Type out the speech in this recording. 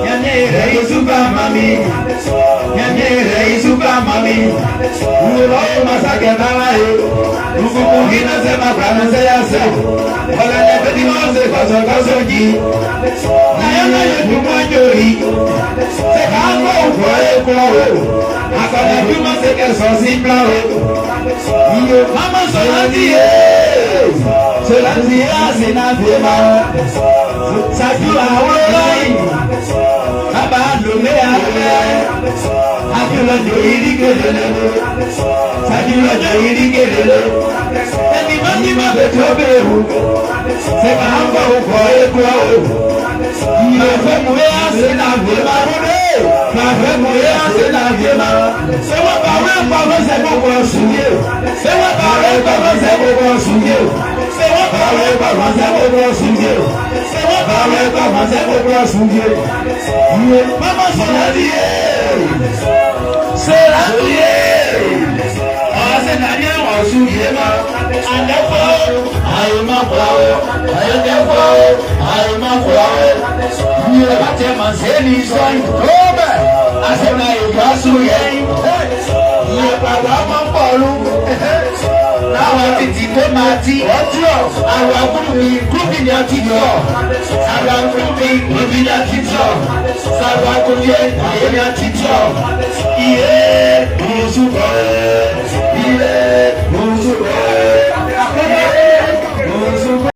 Nyanyere isuka mami. Nyanyere isuka mami. Ulo masake nawe. Ukukungina sema kana seyase. Wala nyepeti mose kaso ji. Na yana yetu mwanjori. Sekango ukwae kwawe. Akana tuma seke sosi plawe. Iyo mama solati ye. Solati ya sina fema. Sajula awolai. Abando me awe. Akula jo irigelele. Sajula jo irigelele. Eni mani mabeto behu. Seka hamba ukoe kwawe. Iyo femu ya sina fema. Kafe moye asena viema. Sewa bawe bawe sebo kwa sunye. Sewa bawe bawe sebo kwa sunye. Sewa bawe bawe sebo kwa sunye. Sewa bawe bawe sebo kwa sunye. Mama sonadiye. Sonadiye. Asena nye wasunye ma. Andefo. Ayuma kwawe. Ayudefo. Ayuma kwawe. Nye bate manseni soyi. Asena ikasu yei. Ye baba mampolu. Nawa titi te mati. Awa kubi ni atito. Sawa kubi ni atito. Sawa kubi ni atito. Iye musuko. Iye musuko.